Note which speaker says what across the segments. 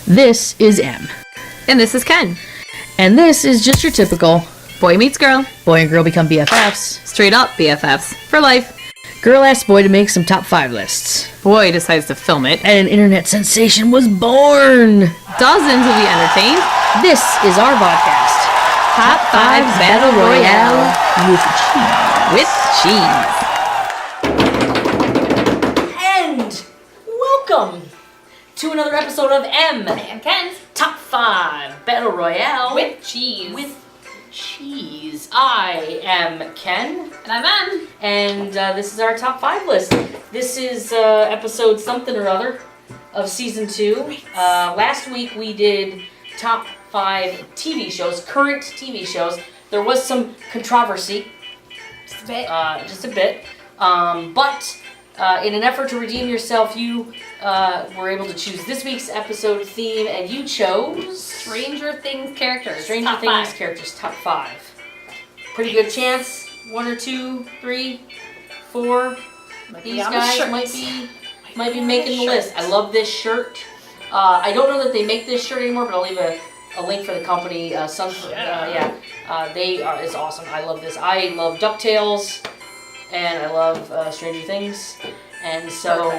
Speaker 1: This is M.
Speaker 2: And this is Ken.
Speaker 1: And this is just your typical
Speaker 2: Boy meets girl.
Speaker 1: boy and girl become BFFs.
Speaker 2: Straight up BFFs. For life.
Speaker 1: Girl asked boy to make some top 5 lists.
Speaker 2: Boy decides to film it.
Speaker 1: And an internet sensation was born.
Speaker 2: Dozens will be entertained.
Speaker 1: This is our podcast.
Speaker 2: Top 5 Battle Royale.
Speaker 1: With cheese.
Speaker 2: With cheese.
Speaker 1: And welcome to another episode of M.
Speaker 2: And Ken's.
Speaker 1: Top 5 Battle Royale.
Speaker 2: With cheese.
Speaker 1: With cheese. I am Ken.
Speaker 2: And I'm Em.
Speaker 1: And this is our top 5 list. This is episode something or other of season 2. Last week we did top 5 TV shows, current TV shows. There was some controversy.
Speaker 2: Just a bit.
Speaker 1: Just a bit. But in an effort to redeem yourself, you were able to choose this week's episode theme, and you chose
Speaker 2: Stranger Things characters.
Speaker 1: Stranger
Speaker 2: top
Speaker 1: Things
Speaker 2: 5.
Speaker 1: characters, top 5. Pretty good chance. 1 or 2, 3, 4. These guys might be making the list. I love this shirt. I don't know that they make this shirt anymore, but I'll leave a link for the company. It's awesome. I love this. I love DuckTales, and I love Stranger Things, and so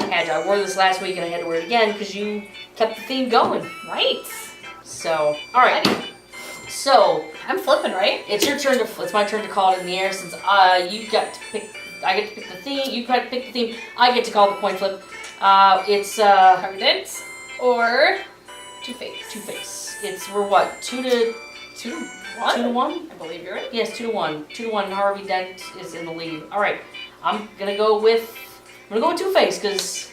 Speaker 1: I wore this last week, and I had to wear it again because you kept the theme going.
Speaker 2: Right.
Speaker 1: So, all right. So
Speaker 2: I'm flipping, right?
Speaker 1: it's your turn it's my turn to call it in the air since you got to pick. I get to pick the theme. You got to pick the theme. I get to call the coin flip. It's
Speaker 2: Harvey Dent or Two-Face.
Speaker 1: Two-Face. We're what, 2 to
Speaker 2: 1?
Speaker 1: 2 to 1?
Speaker 2: I believe you're right.
Speaker 1: Yes, 2 to 1. 2 to 1. Harvey Dent is in the lead. All right, I'm gonna go with Two-Face because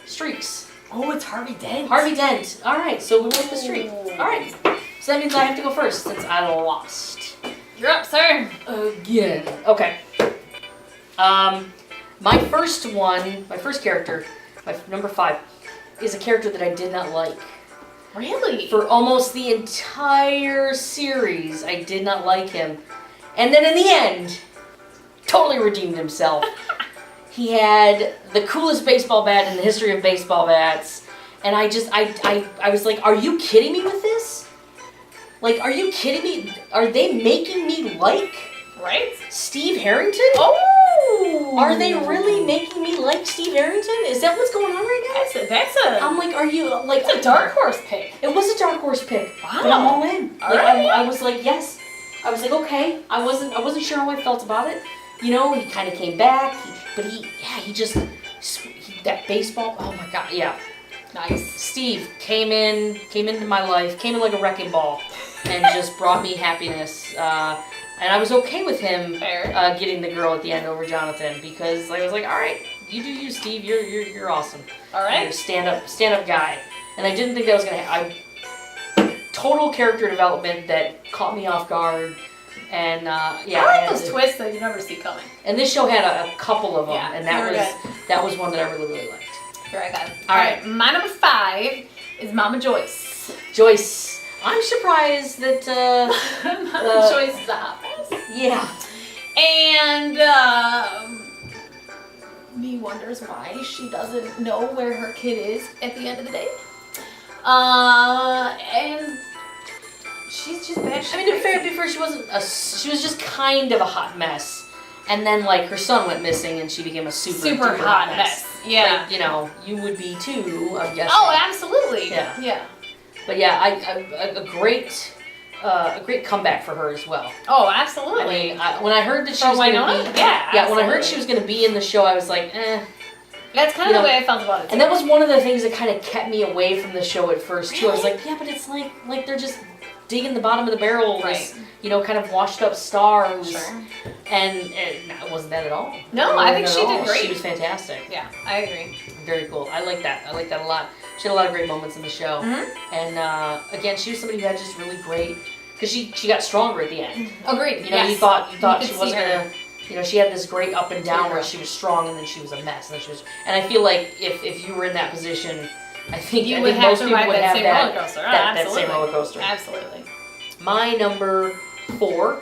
Speaker 1: streaks.
Speaker 2: Oh, it's Harvey Dent.
Speaker 1: Harvey Dent. All right, so we went with the streak. All right, so that means I have to go first since I lost.
Speaker 2: You're up, sir.
Speaker 1: Again. Okay. My first character, my number 5, is a character that I did not like.
Speaker 2: Really?
Speaker 1: For almost the entire series, I did not like him. And then in the end, totally redeemed himself. He had the coolest baseball bat in the history of baseball bats. And I was like, are you kidding me with this? Like, are you kidding me? Are they making me like Steve Harrington?
Speaker 2: Oh!
Speaker 1: Are they really making me like Steve Harrington? Is that what's going on right now? I'm like, are you like?
Speaker 2: It's a dark horse pick.
Speaker 1: It was a dark horse pick.
Speaker 2: Wow.
Speaker 1: But I'm all in.
Speaker 2: All right.
Speaker 1: I was like, yes. I was like, okay. I wasn't sure how I felt about it. You know, he kind of came back, that baseball. Oh my God, yeah.
Speaker 2: Nice.
Speaker 1: Steve came into my life, came in like a wrecking ball, and just brought me happiness. And I was okay with him getting the girl at the end over Jonathan because I was like, all right, you do you, Steve. You're awesome.
Speaker 2: All right.
Speaker 1: You're a stand up guy. And I didn't think that was gonna happen. Total character development that caught me off guard. And
Speaker 2: I like those twists that you never see coming.
Speaker 1: And this show had a couple of them,
Speaker 2: Yeah,
Speaker 1: and that was one that I really liked.
Speaker 2: Here I go.
Speaker 1: All right.
Speaker 2: My number 5 is Mama Joyce.
Speaker 1: Joyce. I'm surprised that
Speaker 2: Mama Joyce is a hot mess.
Speaker 1: Yeah.
Speaker 2: And me wonders why she doesn't know where her kid is at the end of the day. And she's just bad.
Speaker 1: I mean, to be fair, before she was just kind of a hot mess. And then, like, her son went missing, and she became a super
Speaker 2: hot mess. Yeah.
Speaker 1: Like, you know, you would be too, I'm guessing.
Speaker 2: Oh, absolutely.
Speaker 1: Yeah. But yeah, a great comeback for her as well.
Speaker 2: Oh, absolutely.
Speaker 1: I mean, when I heard that she was going to be, when I heard she was going to be in the show, I was like,
Speaker 2: That's kind of the way I felt about it too.
Speaker 1: And that was one of the things that kind of kept me away from the show at first too. I was like, yeah, but it's like they're just digging the bottom of the barrel, this, kind of washed up star who's, and it wasn't that at all.
Speaker 2: No, I think she did great.
Speaker 1: She was fantastic.
Speaker 2: Yeah, I agree.
Speaker 1: Very cool. I like that a lot. She had a lot of great moments in the show.
Speaker 2: Mm-hmm.
Speaker 1: And again, she was somebody who had just really great, because she got stronger at the end.
Speaker 2: Agreed.
Speaker 1: You thought she wasn't gonna. She had this great up and down where she was strong and then she was a mess. And I feel like if you were in that position, I think most people would have that same roller coaster.
Speaker 2: Absolutely.
Speaker 1: My number 4,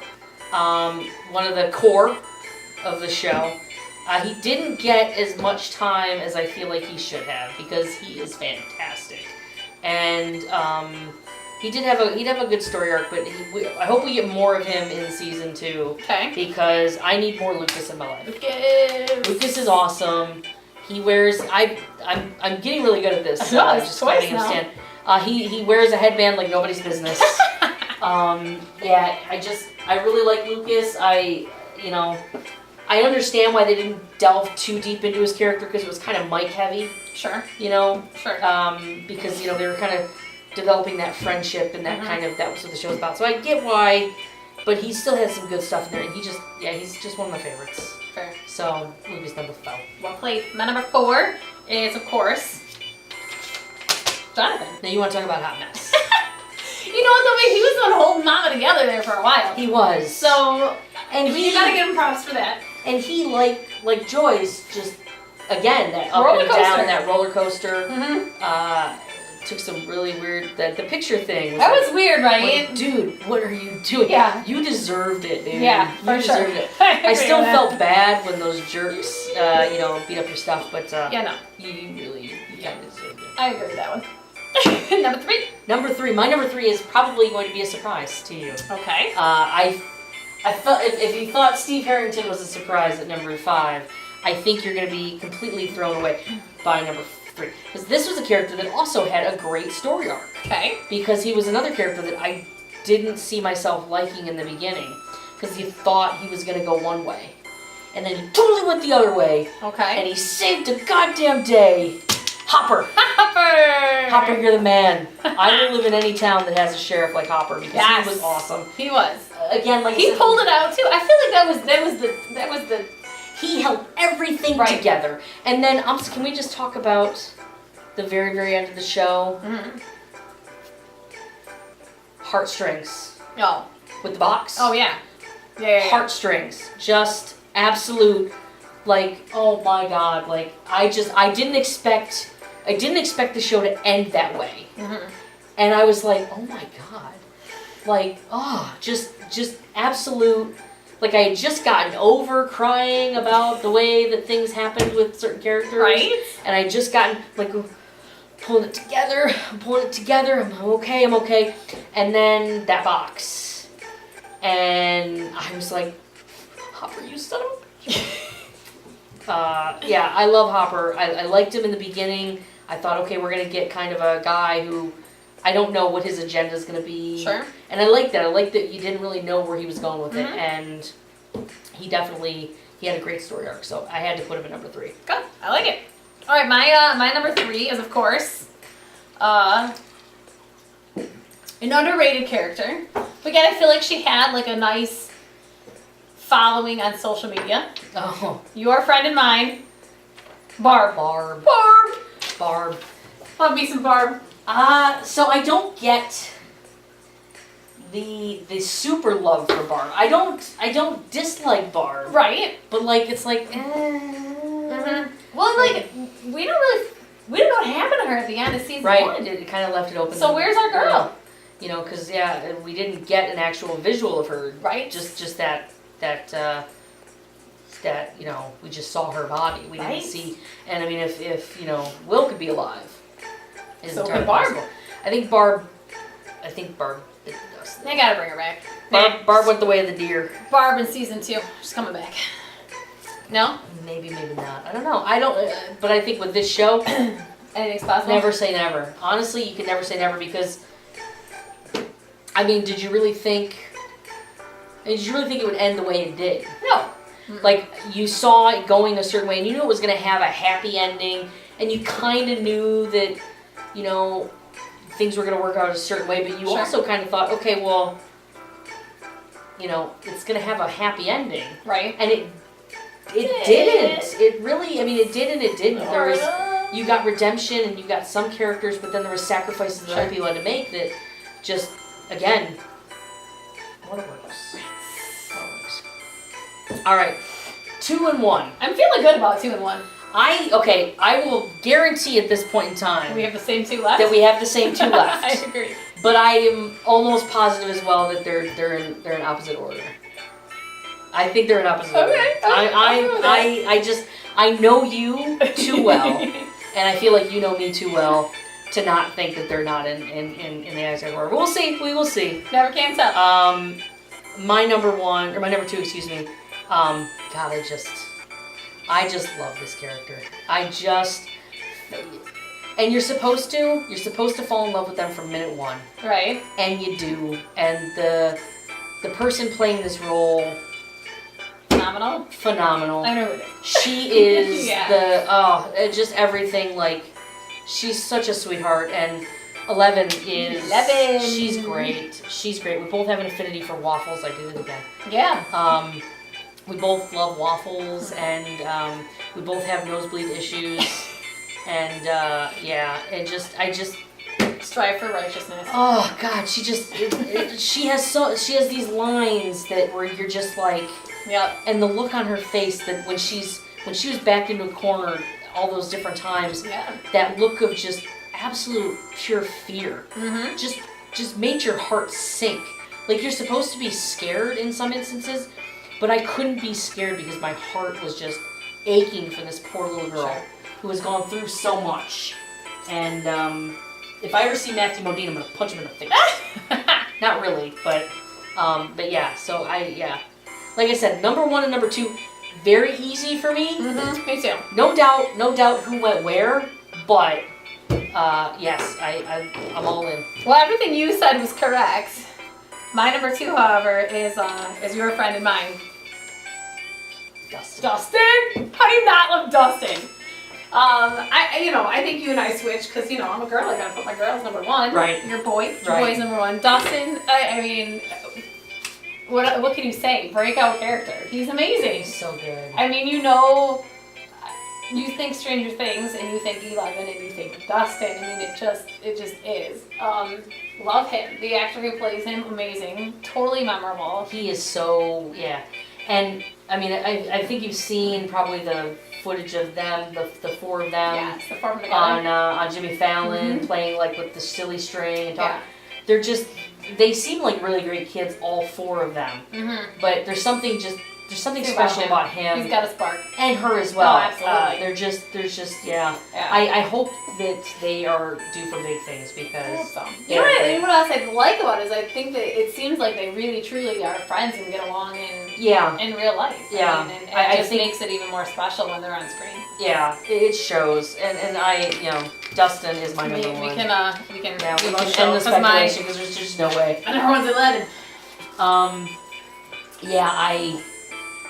Speaker 1: one of the core of the show, he didn't get as much time as I feel like he should have because he is fantastic. and he'd have a good story arc. But I hope we get more of him in season 2.
Speaker 2: Okay.
Speaker 1: Because I need more Lucas in my life.
Speaker 2: Lucas
Speaker 1: is awesome. He wears. I'm getting really good at this.
Speaker 2: Just twice now.
Speaker 1: Stand. He wears a headband like nobody's business. Yeah, I really like Lucas. I understand why they didn't delve too deep into his character because it was kind of Mike heavy.
Speaker 2: Sure.
Speaker 1: Sure. Because they were kind of developing that friendship and that that was what the show was about. So I get why, but he still has some good stuff in there, and he's just one of my favorites.
Speaker 2: Fair.
Speaker 1: So Lucas number 5.
Speaker 2: Well played. My number 4 is of course Jonathan.
Speaker 1: Now you want to talk about Hot Mess?
Speaker 2: You know what though? He was the one holding Mama together there for a while.
Speaker 1: He was.
Speaker 2: So,
Speaker 1: and
Speaker 2: you gotta give him props for that.
Speaker 1: And he like Joyce, just again that up
Speaker 2: roller
Speaker 1: and
Speaker 2: coaster.
Speaker 1: down, that roller coaster.
Speaker 2: Mm-hmm.
Speaker 1: Took some really weird. The picture thing.
Speaker 2: That was weird, right?
Speaker 1: Like, dude, what are you doing?
Speaker 2: Yeah.
Speaker 1: You deserved it, dude.
Speaker 2: Yeah,
Speaker 1: you deserved it. I still felt bad when those jerks, beat up your stuff, but
Speaker 2: no.
Speaker 1: You kind of deserved it.
Speaker 2: I agree with that one. Number 3.
Speaker 1: Number 3. My number 3 is probably going to be a surprise to you.
Speaker 2: Okay.
Speaker 1: I felt if you thought Steve Harrington was a surprise at number 5, I think you're going to be completely thrown away by number 3. Because this was a character that also had a great story arc.
Speaker 2: Okay.
Speaker 1: Because he was another character that I didn't see myself liking in the beginning. Because you thought he was going to go one way. And then he totally went the other way.
Speaker 2: Okay.
Speaker 1: And he saved a goddamn day. Hopper! Hopper, you're the man. I will live in any town that has a sheriff like Hopper because he was awesome.
Speaker 2: He was.
Speaker 1: Again, like
Speaker 2: he pulled it out too. I feel like that was the.
Speaker 1: He held everything together. And then, can we just talk about the very, very end of the show?
Speaker 2: Mm-hmm.
Speaker 1: Heartstrings.
Speaker 2: Oh.
Speaker 1: With the box.
Speaker 2: Oh yeah. Yeah.
Speaker 1: Heartstrings. Just absolute. Like, oh my God! Like, I didn't expect the show to end that way, and I was like, oh my God, like, just absolute. Like, I had just gotten over crying about the way that things happened with certain characters,
Speaker 2: right?
Speaker 1: And I just gotten like pulling it together. I'm okay, and then that box, and I was like, Hopper, you son of a bitch. Yeah, I love Hopper. I liked him in the beginning. I thought, okay, we're going to get kind of a guy who I don't know what his agenda is going to be.
Speaker 2: Sure.
Speaker 1: And I like that. I like that you didn't really know where he was going with it. And he had a great story arc. So I had to put him at number 3.
Speaker 2: Good. I like it. All right, my number 3 is, of course, an underrated character. But again, I feel like she had like a nice following on social media.
Speaker 1: Oh.
Speaker 2: Your friend and mine, Barb. Love me some Barb.
Speaker 1: So I don't get the super love for Barb. I don't dislike Barb.
Speaker 2: Right.
Speaker 1: But like it's like
Speaker 2: Well, like we don't know what happened to her at the end of season 1.
Speaker 1: It kind of left it open.
Speaker 2: So where's our girl?
Speaker 1: Because we didn't get an actual visual of her.
Speaker 2: Right.
Speaker 1: Just that we just saw her body. We didn't see. And I mean, if Will could be alive,
Speaker 2: so could Barb.
Speaker 1: I think Barb.
Speaker 2: They gotta bring her back.
Speaker 1: Barb went the way of the deer.
Speaker 2: Barb in season 2. She's coming back. No?
Speaker 1: Maybe not. I don't know. But I think with this show,
Speaker 2: anything's possible.
Speaker 1: Never say never. Honestly, you can never say never because. I mean, did you really think it would end the way it did?
Speaker 2: No.
Speaker 1: Like, you saw it going a certain way, and you knew it was going to have a happy ending, and you kind of knew that, things were going to work out a certain way, but you also kind of thought, okay, well, it's going to have a happy ending.
Speaker 2: Right.
Speaker 1: And it didn't. It really, it did and it didn't. You got redemption, and you got some characters, but then there were sacrifices that other people had to make that just, again, what works. All right, 2 and 1.
Speaker 2: I'm feeling good about 2 and 1.
Speaker 1: I will guarantee at this point in time
Speaker 2: we have the same 2 left.
Speaker 1: That we have the same 2 left.
Speaker 2: I agree.
Speaker 1: But I am almost positive as well that they're in opposite order. I think they're in opposite order.
Speaker 2: Okay.
Speaker 1: I know you too well, and I feel like you know me too well. to not think that they're not in the Ice Order. We'll see. We will see.
Speaker 2: Never can tell.
Speaker 1: My number two, excuse me. God, I just love this character. And you're supposed to fall in love with them from minute one.
Speaker 2: Right.
Speaker 1: And you do. And the person playing this role, phenomenal.
Speaker 2: I know it is.
Speaker 1: She is
Speaker 2: Yeah.
Speaker 1: just everything. Like, she's such a sweetheart, and Eleven is. She's great. She's great. We both have an affinity for waffles. I did it again.
Speaker 2: Yeah.
Speaker 1: We both love waffles, and we both have nosebleed issues, and I just.
Speaker 2: Strive for righteousness.
Speaker 1: Oh God, she has these lines where you're just like.
Speaker 2: Yep.
Speaker 1: And the look on her face that when she was backed into a corner all those different times, that look of just absolute pure fear, just made your heart sink. Like, you're supposed to be scared in some instances, but I couldn't be scared because my heart was just aching for this poor little girl who has gone through so much. And if I ever see Matthew Modine, I'm gonna punch him in the face. Not really, but yeah. So like I said, number 1 and number 2, very easy for me.
Speaker 2: Mm-hmm. Me too.
Speaker 1: No doubt who went where, but yes, I'm all in.
Speaker 2: Well, everything you said was correct. My number 2, however, is your friend and mine. Dustin? How do you not love Dustin? I think you and I switched because, I'm a girl. I gotta put my girls number 1.
Speaker 1: Right.
Speaker 2: Your boy's number 1. Dustin, I mean, what can you say? Breakout character. He's amazing.
Speaker 1: He's so good.
Speaker 2: I mean, you think Stranger Things and you think 11 and you think Dustin. I mean, it just is. Love him. The actor who plays him, amazing. Totally memorable.
Speaker 1: He is so, And, I mean, I think you've seen probably the footage of them, the 4 of them.
Speaker 2: Yes, the 4 of them together.
Speaker 1: On Jimmy Fallon, playing, like, with the silly string and talk. They're just, they seem like really great kids, all 4 of them. Mm-hmm. But there's something special about him.
Speaker 2: He's got a spark.
Speaker 1: And her as well.
Speaker 2: Oh, absolutely.
Speaker 1: There's just, I hope that they are due for big things because.
Speaker 2: You know what else I like about it is I think that it seems like they really truly are friends and get along in real life.
Speaker 1: Yeah.
Speaker 2: I mean, and it just makes it even more special when they're on screen.
Speaker 1: Yeah, it shows. And I, Dustin is my number 1.
Speaker 2: We can
Speaker 1: end the speculation because there's just no way.
Speaker 2: And everyone's 11.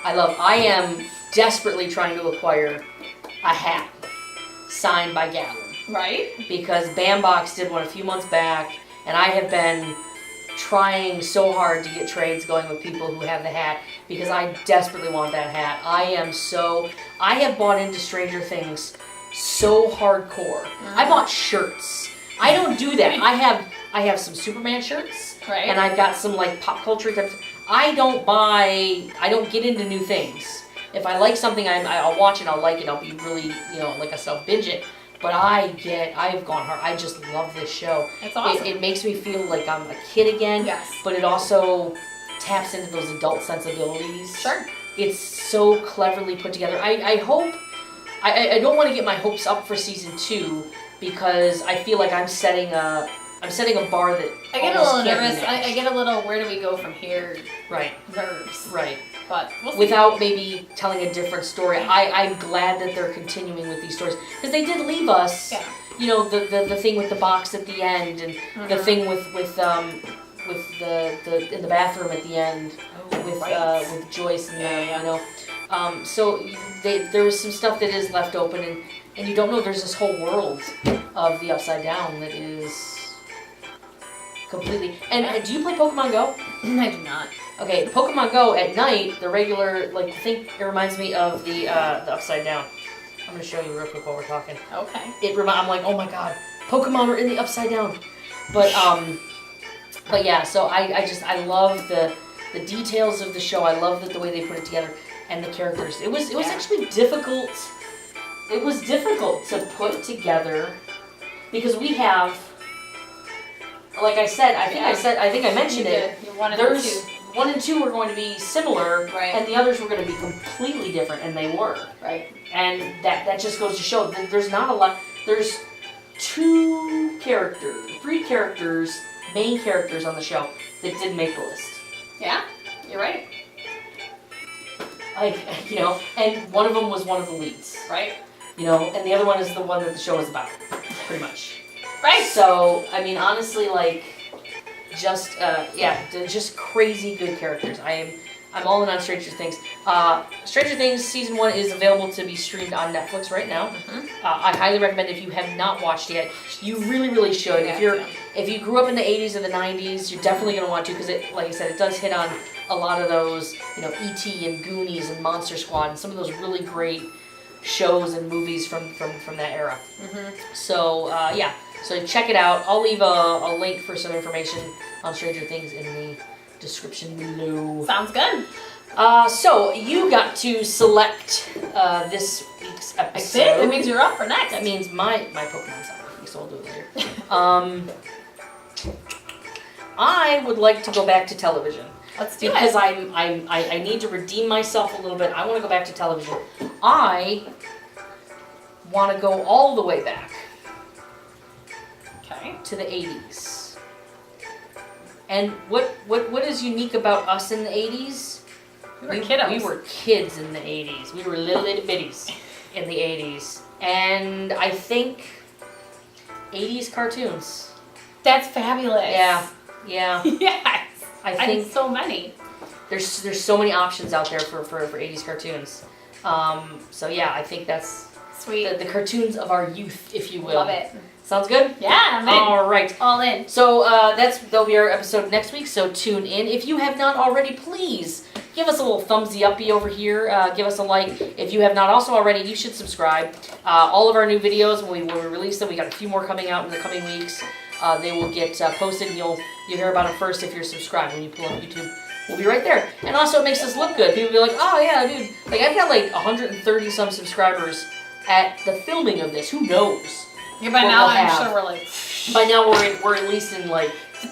Speaker 1: I am desperately trying to acquire a hat signed by Gatlin.
Speaker 2: Right.
Speaker 1: Because Bambox did one a few months back, and I have been trying so hard to get trades going with people who have the hat because I desperately want that hat. I have bought into Stranger Things so hardcore. I bought shirts. I don't do that. I have some Superman shirts,
Speaker 2: right,
Speaker 1: and I've got some like pop culture type. I don't get into new things. If I like something, I'll watch it, I'll like it, I'll be really, like I said, I'll binge it. But I've gone hard. I just love this show.
Speaker 2: It's awesome.
Speaker 1: It makes me feel like I'm a kid again.
Speaker 2: Yes.
Speaker 1: But it also taps into those adult sensibilities.
Speaker 2: Sure.
Speaker 1: It's so cleverly put together. I hope, I don't want to get my hopes up for season 2 because I feel like I'm setting a bar that
Speaker 2: I get a little nervous. I get a little, where do we go from here?
Speaker 1: Right.
Speaker 2: Nerves.
Speaker 1: Right.
Speaker 2: But we'll see.
Speaker 1: Without maybe telling a different story. I'm glad that they're continuing with these stories. Because they did leave us, the thing with the box at the end and the thing with the in the bathroom at the end with Joyce and them, so there was some stuff that is left open and you don't know there's this whole world of the Upside Down that is completely. And do you play Pokemon Go?
Speaker 2: I do not.
Speaker 1: Okay, Pokemon Go at night, the regular, I think it reminds me of the Upside Down. I'm going to show you real quick while we're talking.
Speaker 2: Okay.
Speaker 1: I'm like, oh my god, Pokemon are in the Upside Down. But yeah, so I love the details of the show. I love the way they put it together and the characters. It was actually difficult. It was difficult to put together because we have, like I said, I think I mentioned it. There's 1 and 2 were going to be similar,
Speaker 2: right,
Speaker 1: and the others were going to be completely different, and they were.
Speaker 2: Right.
Speaker 1: And that just goes to show that there's not a lot. There's three characters, main characters on the show that didn't make the list.
Speaker 2: Yeah, you're right.
Speaker 1: And one of them was one of the leads,
Speaker 2: Right.
Speaker 1: and the other one is the one that the show is about, pretty much.
Speaker 2: Right.
Speaker 1: So, I mean, honestly, just crazy good characters. I'm all in on Stranger Things. Stranger Things season 1 is available to be streamed on Netflix right now.
Speaker 2: Mm-hmm.
Speaker 1: I highly recommend if you have not watched yet, you really, really should. If you grew up in the 80s or the 90s, you're definitely going to want to, because like I said, it does hit on a lot of those, E.T. and Goonies and Monster Squad and some of those really great shows and movies from that era.
Speaker 2: Mm-hmm.
Speaker 1: So so check it out. I'll leave a link for some information on Stranger Things in the description below.
Speaker 2: Sounds good.
Speaker 1: So you got to select this week's episode.
Speaker 2: I did. It means you're up for next.
Speaker 1: That means my Pokemon's up, so I'll do it later. I would like to go back to television.
Speaker 2: Let's do
Speaker 1: because
Speaker 2: it.
Speaker 1: I need to redeem myself a little bit. I want to go back to television. I want to go all the way back to the 80s. And what is unique about us in the 80s?
Speaker 2: We were kiddos.
Speaker 1: We were kids in the 80s. We were little bitties in the 80s. And I think 80s cartoons.
Speaker 2: That's fabulous.
Speaker 1: Yeah.
Speaker 2: Yes.
Speaker 1: I think
Speaker 2: so many.
Speaker 1: There's so many options out there for 80s cartoons. So yeah, I think that's
Speaker 2: sweet.
Speaker 1: The cartoons of our youth, if you will.
Speaker 2: Love it.
Speaker 1: Sounds good?
Speaker 2: Yeah, I'm in.
Speaker 1: All right.
Speaker 2: All in.
Speaker 1: So that'll be our episode next week, so tune in. If you have not already, please give us a little thumbsy uppy over here. Give us a like. If you have not also already, you should subscribe. All of our new videos, when we release them, we got a few more coming out in the coming weeks. They will get posted, and you'll hear about them first if you're subscribed when you pull up YouTube. We'll be right there. And also, it makes us look good. People will be like, oh yeah, dude. I've got 130 some subscribers at the filming of this. Who knows?
Speaker 2: Yeah, by now I'm sure we're
Speaker 1: By now we're at least in 2 Gs.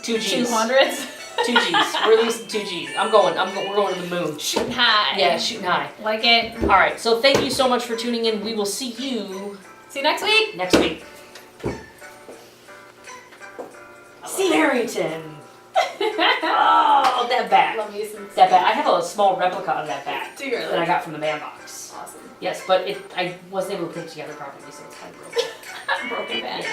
Speaker 2: 200s.
Speaker 1: 2 Gs. We're at least in 2 Gs. We're going to the moon.
Speaker 2: Shooting high.
Speaker 1: Yeah, shooting high.
Speaker 2: Like it.
Speaker 1: All right. So thank you so much for tuning in. We will see you
Speaker 2: next week.
Speaker 1: Next week. Steve Harrington. Oh, that bat.
Speaker 2: Love you some
Speaker 1: That bat. I have a small replica of that bat
Speaker 2: Do you really?
Speaker 1: that I got from the bandbox.
Speaker 2: Awesome.
Speaker 1: Yes, but I wasn't able to put it together properly, so it's kind of broken.
Speaker 2: Broken bat.
Speaker 1: Yeah.